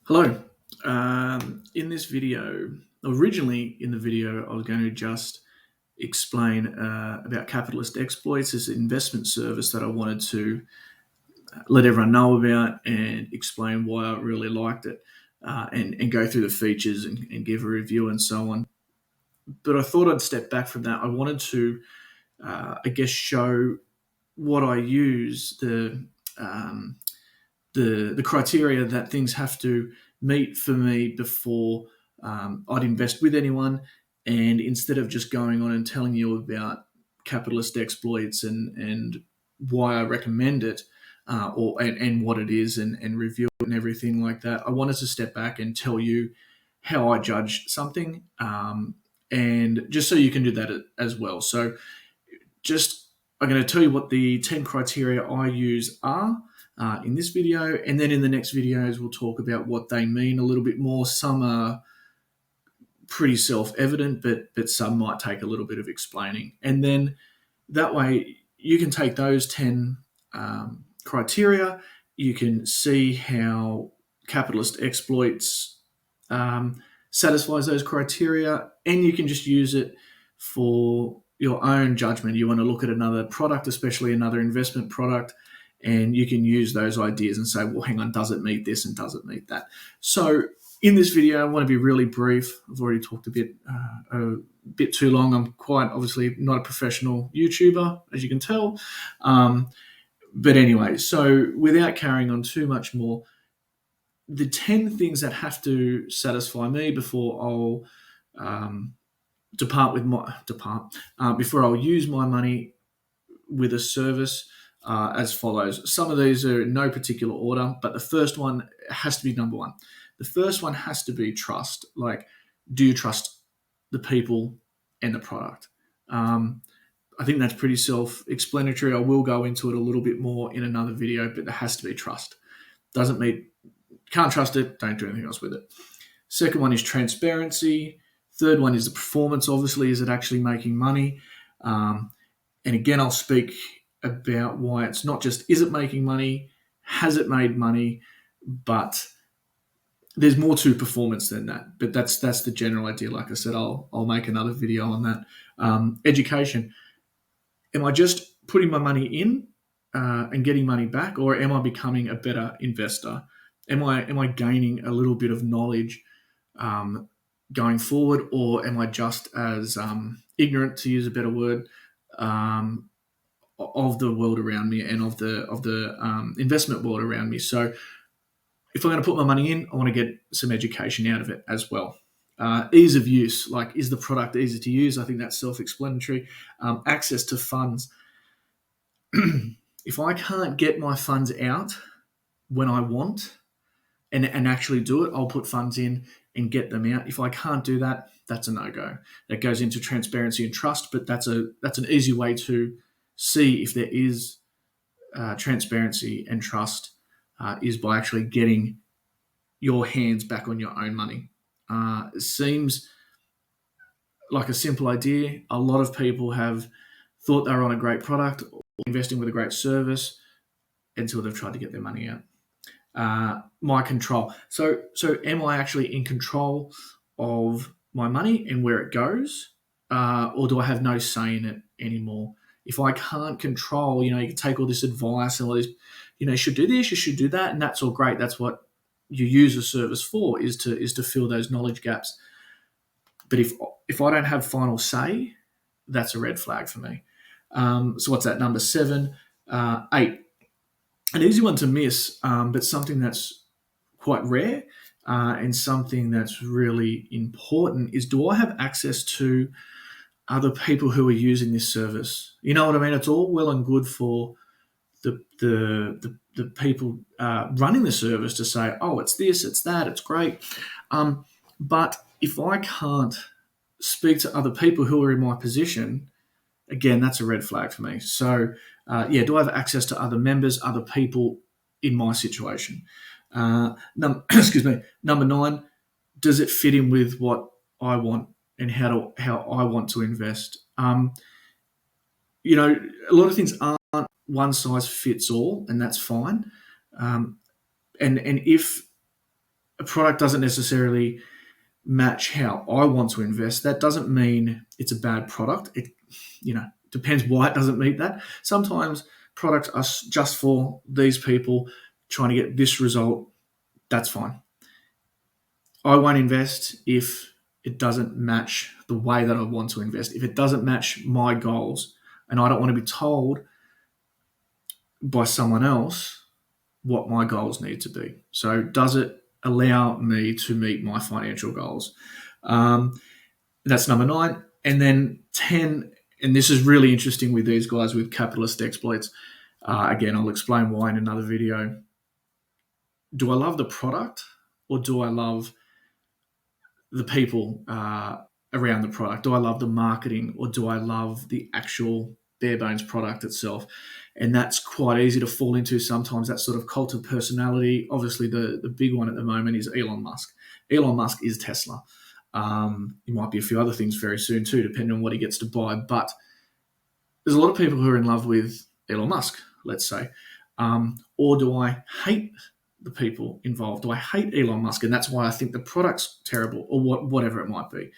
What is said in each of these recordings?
Hello. In this video, originally in the video, I was going to just explain about capitalist exploits as an investment service that I wanted to let everyone know about and explain why I really liked it and go through the features and give a review and so on. But I thought I'd step back from that. I wanted to, show what I use, um, the criteria that things have to meet for me before I'd invest with anyone. And instead of just going on and telling you about capitalist exploits and why I recommend it, and what it is and review it and everything like that, I wanted to step back and tell you how I judge something, and just so you can do that as well. So just I'm going to tell you what the 10 criteria I use are in this video, and then in the next videos we'll talk about what they mean a little bit more. Some are pretty self-evident, but some might take a little bit of explaining, and then that way you can take those 10 criteria. You can see how capitalist exploits satisfies those criteria, and you can just use it for your own judgment. You want to look at another product, especially another investment product, and you can use those ideas and say, well, hang on, does it meet this and does it meet that? So in this video, I want to be really brief. I've already talked a bit too long. I'm quite obviously not a professional YouTuber, as you can tell. But anyway, so without carrying on too much more, the 10 things that have to satisfy me before I'll before I'll use my money with a service as follows. Some of these are in no particular order, but the first one has to be number one. The first one has to be trust. Like, do you trust the people and the product? I think that's pretty self-explanatory. I will go into it a little bit more in another video, but there has to be trust. Doesn't mean can't trust it, don't do anything else with it. Second one is transparency. Third one is the performance. Obviously, is it actually making money? And again, I'll speak about why it's not just is it making money, has it made money, but there's more to performance than that. But that's the general idea. Like I said, I'll make another video on that. Education. Am I just putting my money in and getting money back, or am I becoming a better investor? Am I gaining a little bit of knowledge going forward, or am I just as ignorant, to use a better word, of the world around me and of the investment world around me? So if I'm going to put my money in, I want to get some education out of it as well. Ease of use, like, is the product easy to use? I think that's self-explanatory. Access to funds. If I can't get my funds out when I want and actually do it, I'll put funds in and get them out. If I can't do that, that's a no-go. That goes into transparency and trust, but that's an easy way to see if there is transparency and trust, is by actually getting your hands back on your own money. It seems like a simple idea. A lot of people have thought they were on a great product or investing with a great service until they've tried to get their money out. My control. So am I actually in control of my money and where it goes, or do I have no say in it anymore? If I can't control, you can take all this advice and all this, you should do this, you should do that, and that's all great. That's what you use a service for, is to fill those knowledge gaps. But if I don't have final say, that's a red flag for me. So what's that? Number 7, 8. An easy one to miss, but something that's quite rare, and something that's really important is, do I have access to other people who are using this service? You know what I mean? It's all well and good for the people running the service to say, oh, it's this, it's that, it's great. But if I can't speak to other people who are in my position, again, that's a red flag for me. So, do I have access to other members, other people in my situation? Excuse me. Number 9, does it fit in with what I want and how I want to invest? A lot of things aren't one size fits all, and that's fine. And if a product doesn't necessarily match how I want to invest, that doesn't mean it's a bad product. It, depends why it doesn't meet that. Sometimes products are just for these people trying to get this result. That's fine. I won't invest if it doesn't match the way that I want to invest. If it doesn't match my goals, and I don't want to be told by someone else what my goals need to be. So, does it allow me to meet my financial goals? That's number 9. And then 10, and this is really interesting with these guys with capitalist exploits. Again, I'll explain why in another video. Do I love the product, or do I love the people around the product? Do I love the marketing, or do I love the actual bare bones product itself? And that's quite easy to fall into sometimes, that sort of cult of personality. Obviously, the big one at the moment is Elon Musk. Elon Musk is Tesla. It might be a few other things very soon too, depending on what he gets to buy. But there's a lot of people who are in love with Elon Musk, let's say. Or do I hate the people involved? Do I hate Elon Musk? And that's why I think the product's terrible, or whatever it might be.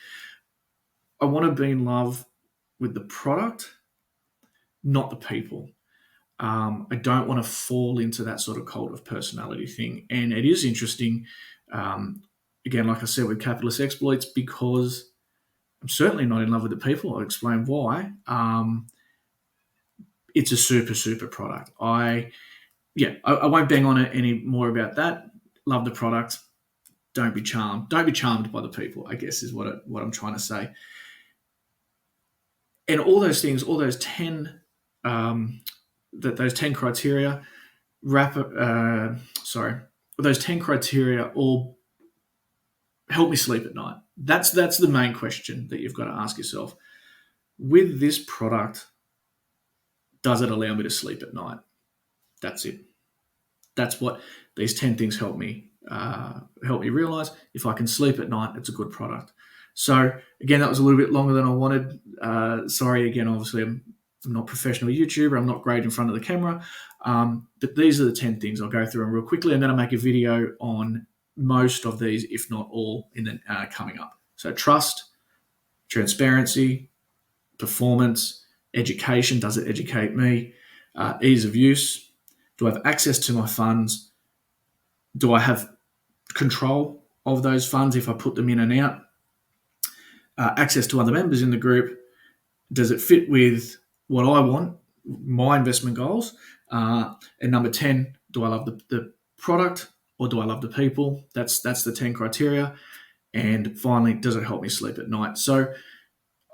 I want to be in love with the product, not the people. I don't want to fall into that sort of cult of personality thing. And it is interesting, again, like I said, with capitalist exploits, because I'm certainly not in love with the people. I'll explain why. It's a super, super product. I won't bang on it any more about that. Love the product. Don't be charmed. Don't be charmed by the people, I guess, is what I'm trying to say. And all those things, all those 10 those 10 criteria those 10 criteria all help me sleep at night. That's the main question that you've got to ask yourself. With this product, does it allow me to sleep at night? That's it. That's what these 10 things help me realize. If I can sleep at night, it's a good product. So again, that was a little bit longer than I wanted. Sorry again, obviously I'm not a professional YouTuber. I'm not great in front of the camera. But these are the 10 things. I'll go through them real quickly. I'm going to make a video on most of these, if not all, in the coming up. So trust, transparency, performance, education. Does it educate me? Ease of use. Do I have access to my funds? Do I have control of those funds if I put them in and out? Access to other members in the group. Does it fit with what I want, my investment goals? And number 10, do I love the product, or do I love the people? That's the 10 criteria. And finally, does it help me sleep at night? So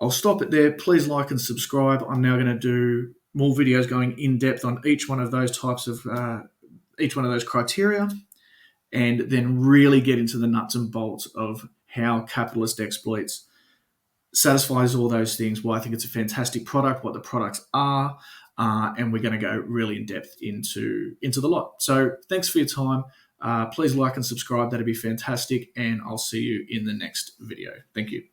I'll stop it there. Please like and subscribe. I'm now going to do more videos going in depth on each one of those types of, each one of those criteria, and then really get into the nuts and bolts of how capitalist exploits satisfies all those things, why I think it's a fantastic product, what the products are, and we're going to go really in depth into the lot. So thanks for your time. Please like and subscribe. That'd be fantastic, and I'll see you in the next video. Thank you.